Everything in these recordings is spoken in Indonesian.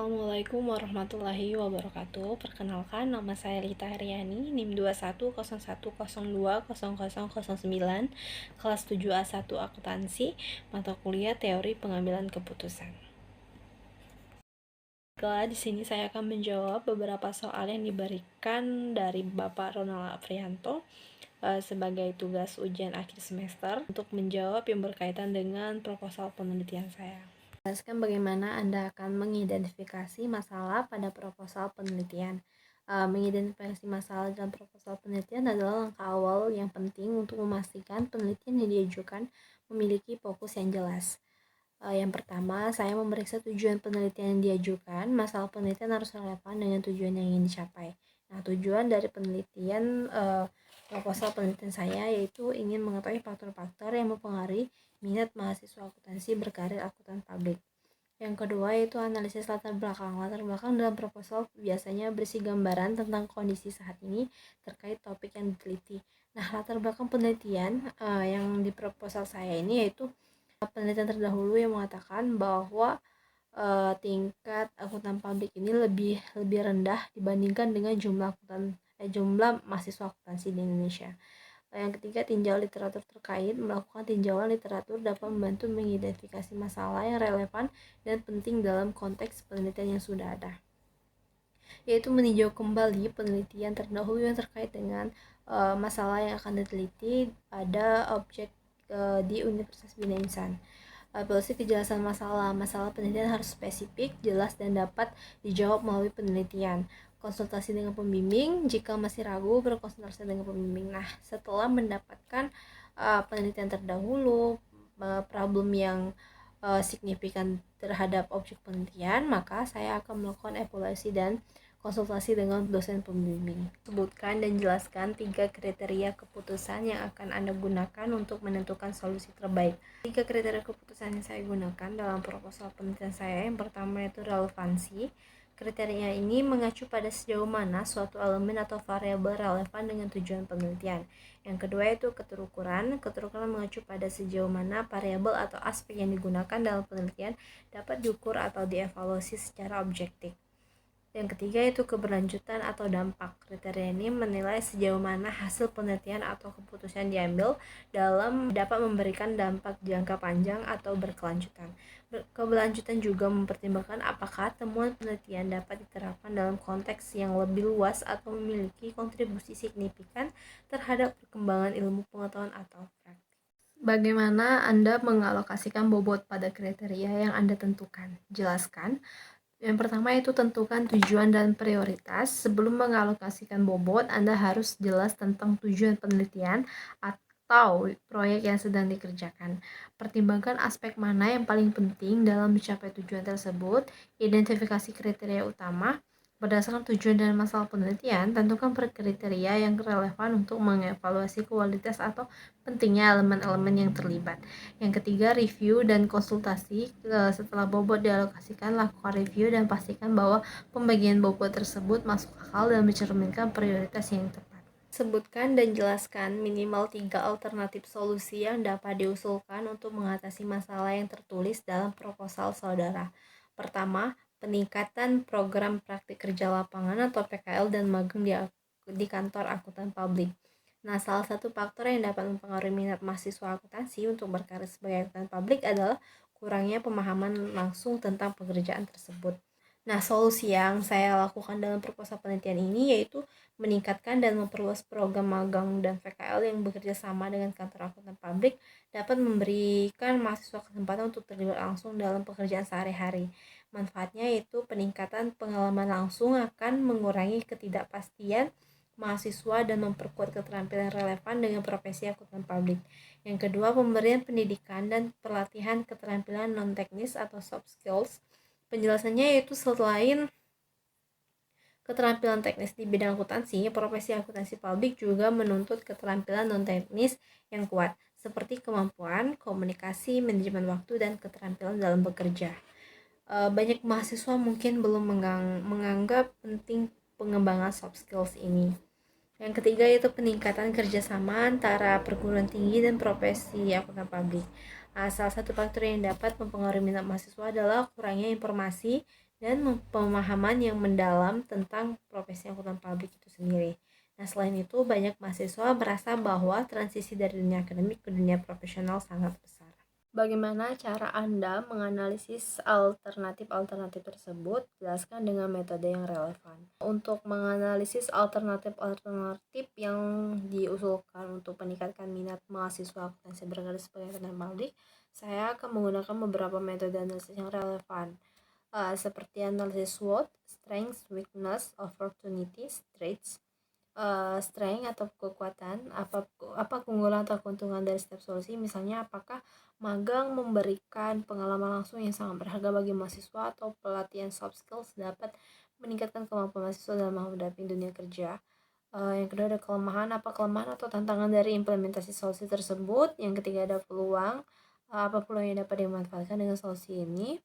Assalamualaikum warahmatullahi wabarakatuh. Perkenalkan, nama saya Rita Haryani, NIM 2101020009, kelas 7A1 Akuntansi, mata kuliah Teori Pengambilan Keputusan. Di sini saya akan menjawab beberapa soal yang diberikan dari Bapak Ronald Afrianto sebagai tugas ujian akhir semester untuk menjawab yang berkaitan dengan proposal penelitian saya. Jelaskan bagaimana Anda akan mengidentifikasi masalah pada proposal penelitian. Mengidentifikasi masalah dalam proposal penelitian adalah langkah awal yang penting untuk memastikan penelitian yang diajukan memiliki fokus yang jelas. Yang pertama, saya memeriksa tujuan penelitian yang diajukan. Masalah penelitian harus relevan dengan tujuan yang ingin dicapai. Nah, tujuan dari penelitian proposal penelitian saya yaitu ingin mengetahui faktor-faktor yang mempengaruhi minat mahasiswa akuntansi berkarir akuntan publik. Yang kedua yaitu analisis latar belakang. Latar belakang dalam proposal biasanya berisi gambaran tentang kondisi saat ini terkait topik yang diteliti. Nah, latar belakang penelitian yang di proposal saya ini yaitu penelitian terdahulu yang mengatakan bahwa tingkat akuntan publik ini lebih rendah dibandingkan dengan jumlah mahasiswa akuntansi di Indonesia. Yang ketiga, tinjau literatur terkait. Melakukan tinjauan literatur dapat membantu mengidentifikasi masalah yang relevan dan penting dalam konteks penelitian yang sudah ada, yaitu meninjau kembali penelitian terdahulu yang terkait dengan masalah yang akan diteliti pada objek di Universitas Bina Insan. Polisi kejelasan masalah penelitian harus spesifik, jelas, dan dapat dijawab melalui penelitian. Konsultasi dengan pembimbing, jika masih ragu berkonsultasi dengan pembimbing. Nah, setelah mendapatkan penelitian terdahulu, problem yang signifikan terhadap objek penelitian, maka saya akan melakukan evaluasi dan konsultasi dengan dosen pembimbing. Sebutkan dan jelaskan 3 kriteria keputusan yang akan Anda gunakan untuk menentukan solusi terbaik. 3 kriteria keputusan yang saya gunakan dalam proposal penelitian saya. Yang pertama itu relevansi. Kriteria ini mengacu pada sejauh mana suatu elemen atau variabel relevan dengan tujuan penelitian. Yang kedua itu keterukuran. Keterukuran mengacu pada sejauh mana variabel atau aspek yang digunakan dalam penelitian dapat diukur atau dievaluasi secara objektif. Yang ketiga itu keberlanjutan atau dampak. Kriteria ini menilai sejauh mana hasil penelitian atau keputusan diambil dapat memberikan dampak jangka panjang atau berkelanjutan. Keberlanjutan juga mempertimbangkan apakah temuan penelitian dapat diterapkan dalam konteks yang lebih luas atau memiliki kontribusi signifikan terhadap perkembangan ilmu pengetahuan atau praktik. Bagaimana Anda mengalokasikan bobot pada kriteria yang Anda tentukan? Jelaskan. Yang pertama itu tentukan tujuan dan prioritas. Sebelum mengalokasikan bobot, Anda harus jelas tentang tujuan penelitian atau proyek yang sedang dikerjakan. Pertimbangkan aspek mana yang paling penting dalam mencapai tujuan tersebut. Identifikasi kriteria utama. Berdasarkan tujuan dan masalah penelitian, tentukan kriteria yang relevan untuk mengevaluasi kualitas atau pentingnya elemen-elemen yang terlibat. Yang ketiga, review dan konsultasi. Setelah bobot dialokasikan, lakukan review dan pastikan bahwa pembagian bobot tersebut masuk akal dan mencerminkan prioritas yang tepat. Sebutkan dan jelaskan minimal 3 alternatif solusi yang dapat diusulkan untuk mengatasi masalah yang tertulis dalam proposal saudara. Pertama, peningkatan program praktik kerja lapangan atau PKL dan magang di kantor akuntan publik. Nah, salah satu faktor yang dapat mempengaruhi minat mahasiswa akuntansi untuk berkarir sebagai akuntan publik adalah kurangnya pemahaman langsung tentang pekerjaan tersebut. Nah, solusi yang saya lakukan dalam proposal penelitian ini yaitu meningkatkan dan memperluas program magang dan PKL yang bekerja sama dengan kantor akuntan publik dapat memberikan mahasiswa kesempatan untuk terlibat langsung dalam pekerjaan sehari-hari. Manfaatnya yaitu peningkatan pengalaman langsung akan mengurangi ketidakpastian mahasiswa dan memperkuat keterampilan relevan dengan profesi akuntan publik. Yang kedua, pemberian pendidikan dan pelatihan keterampilan non-teknis atau soft skills. Penjelasannya yaitu selain keterampilan teknis di bidang akuntansi, profesi akuntansi publik juga menuntut keterampilan non-teknis yang kuat, seperti kemampuan komunikasi, manajemen waktu, dan keterampilan dalam bekerja. Banyak mahasiswa mungkin belum menganggap penting pengembangan soft skills ini. Yang ketiga itu peningkatan kerjasama antara perguruan tinggi dan profesi akuntan publik. Salah satu faktor yang dapat mempengaruhi minat mahasiswa adalah kurangnya informasi dan pemahaman yang mendalam tentang profesi akuntan publik itu sendiri. Nah, selain itu, banyak mahasiswa merasa bahwa transisi dari dunia akademik ke dunia profesional sangat besar. Bagaimana cara Anda menganalisis alternatif-alternatif tersebut? Jelaskan dengan metode yang relevan. Untuk menganalisis alternatif-alternatif yang diusulkan untuk meningkatkan minat mahasiswa akuntansi bergaris sebagai akuntan publik, saya akan menggunakan beberapa metode analisis yang relevan, seperti analisis SWOT, Strengths, Weakness, Opportunities, Traits, strength atau kekuatan, apa keunggulan atau keuntungan dari setiap solusi. Misalnya, apakah magang memberikan pengalaman langsung yang sangat berharga bagi mahasiswa, atau pelatihan soft skills dapat meningkatkan kemampuan mahasiswa dalam menghadapi dunia kerja. Yang kedua ada kelemahan, apa kelemahan atau tantangan dari implementasi solusi tersebut. Yang ketiga ada peluang, apa peluang yang dapat dimanfaatkan dengan solusi ini.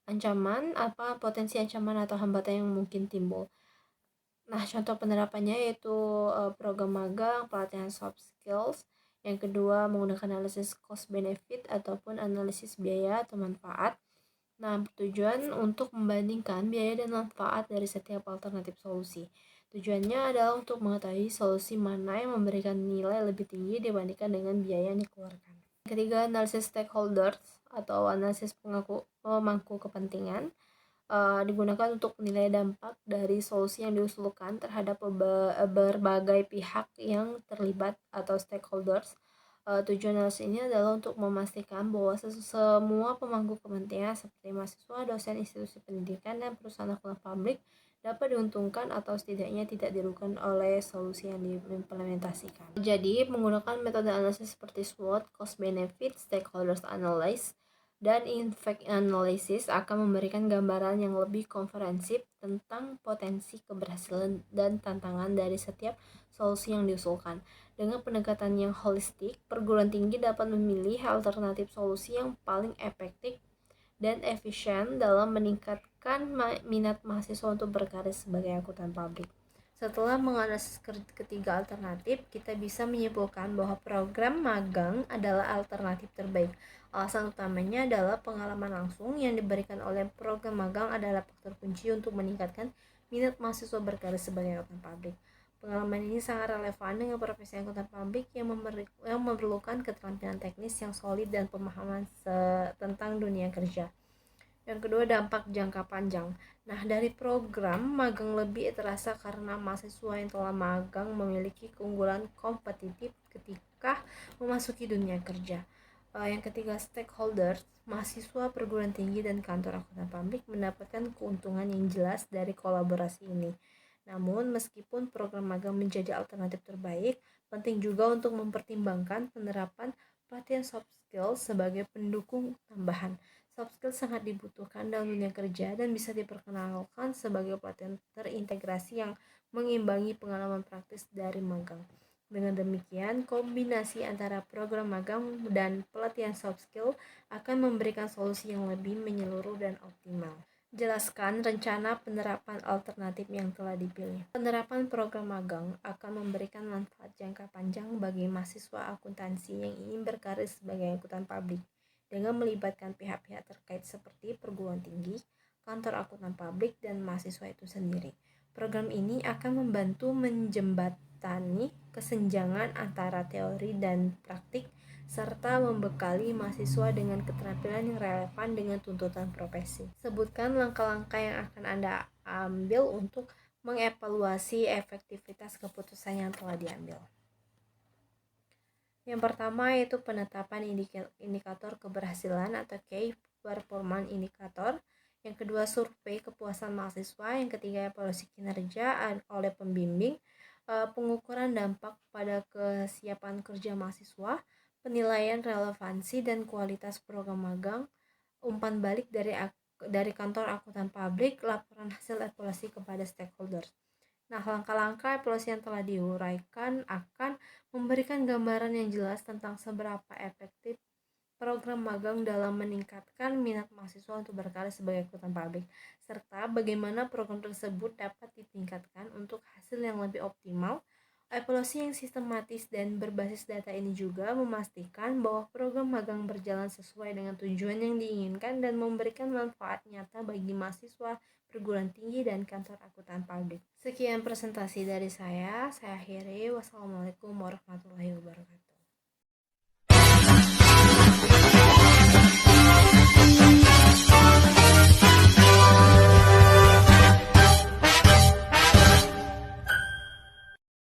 Ancaman, apa potensi ancaman atau hambatan yang mungkin timbul. Nah, contoh penerapannya yaitu program magang, pelatihan soft skills. Yang kedua, menggunakan analisis cost benefit ataupun analisis biaya atau manfaat. Nah, bertujuan untuk membandingkan biaya dan manfaat dari setiap alternatif solusi. Tujuannya adalah untuk mengetahui solusi mana yang memberikan nilai lebih tinggi dibandingkan dengan biaya yang dikeluarkan. Ketiga, analisis stakeholders atau analisis pemangku kepentingan. Digunakan untuk menilai dampak dari solusi yang diusulkan terhadap berbagai pihak yang terlibat atau stakeholders. Tujuan analisis ini adalah untuk memastikan bahwa semua pemangku kepentingan seperti mahasiswa, dosen, institusi pendidikan, dan perusahaan akuntan publik dapat diuntungkan atau setidaknya tidak dirugikan oleh solusi yang diimplementasikan. Jadi, menggunakan metode analisis seperti SWOT, Cost Benefit, Stakeholders Analysis, dan impact analysis akan memberikan gambaran yang lebih komprehensif tentang potensi keberhasilan dan tantangan dari setiap solusi yang diusulkan. Dengan pendekatan yang holistik, perguruan tinggi dapat memilih alternatif solusi yang paling efektif dan efisien dalam meningkatkan minat mahasiswa untuk berkarir sebagai akuntan publik. Setelah menganalisis ketiga alternatif, kita bisa menyimpulkan bahwa program magang adalah alternatif terbaik. Alasan utamanya adalah pengalaman langsung yang diberikan oleh program magang adalah faktor kunci untuk meningkatkan minat mahasiswa berkarir sebagai akuntan publik. Pengalaman ini sangat relevan dengan profesi akuntan publik yang memerlukan keterampilan teknis yang solid dan pemahaman tentang dunia kerja. Yang kedua, dampak jangka panjang. Nah, dari program magang lebih terasa karena mahasiswa yang telah magang memiliki keunggulan kompetitif ketika memasuki dunia kerja. Yang ketiga, stakeholders, mahasiswa, perguruan tinggi, dan kantor akuntan publik mendapatkan keuntungan yang jelas dari kolaborasi ini. Namun, meskipun program magang menjadi alternatif terbaik, penting juga untuk mempertimbangkan penerapan pelatihan soft skills sebagai pendukung tambahan. Soft skills sangat dibutuhkan dalam dunia kerja dan bisa diperkenalkan sebagai pelatihan terintegrasi yang mengimbangi pengalaman praktis dari magang. Dengan demikian, kombinasi antara program magang dan pelatihan soft skill akan memberikan solusi yang lebih menyeluruh dan optimal. Jelaskan rencana penerapan alternatif yang telah dipilih. Penerapan program magang akan memberikan manfaat jangka panjang bagi mahasiswa akuntansi yang ingin berkarir sebagai akuntan publik dengan melibatkan pihak-pihak terkait seperti perguruan tinggi, kantor akuntan publik, dan mahasiswa itu sendiri. Program ini akan membantu menjembatani kesenjangan antara teori dan praktik serta membekali mahasiswa dengan keterampilan yang relevan dengan tuntutan profesi. Sebutkan langkah-langkah yang akan Anda ambil untuk mengevaluasi efektivitas keputusan yang telah diambil. Yang pertama yaitu penetapan indikator keberhasilan atau Key Performance Indicator. Yang kedua, survei kepuasan mahasiswa. Yang ketiga, evaluasi kinerja oleh pembimbing. Pengukuran dampak pada kesiapan kerja mahasiswa, penilaian relevansi dan kualitas program magang, umpan balik dari kantor akuntan publik, laporan hasil evaluasi kepada stakeholders. Nah, langkah-langkah evaluasi yang telah diuraikan akan memberikan gambaran yang jelas tentang seberapa efektif program magang dalam meningkatkan minat mahasiswa untuk berkarir sebagai akuntan publik, serta bagaimana program tersebut dapat ditingkatkan untuk hasil yang lebih optimal Evaluasi yang sistematis dan berbasis data ini juga memastikan bahwa program magang berjalan sesuai dengan tujuan yang diinginkan dan memberikan manfaat nyata bagi mahasiswa, perguruan tinggi, dan kantor akuntan publik. Sekian presentasi dari saya akhiri. Wassalamualaikum warahmatullahi wabarakatuh.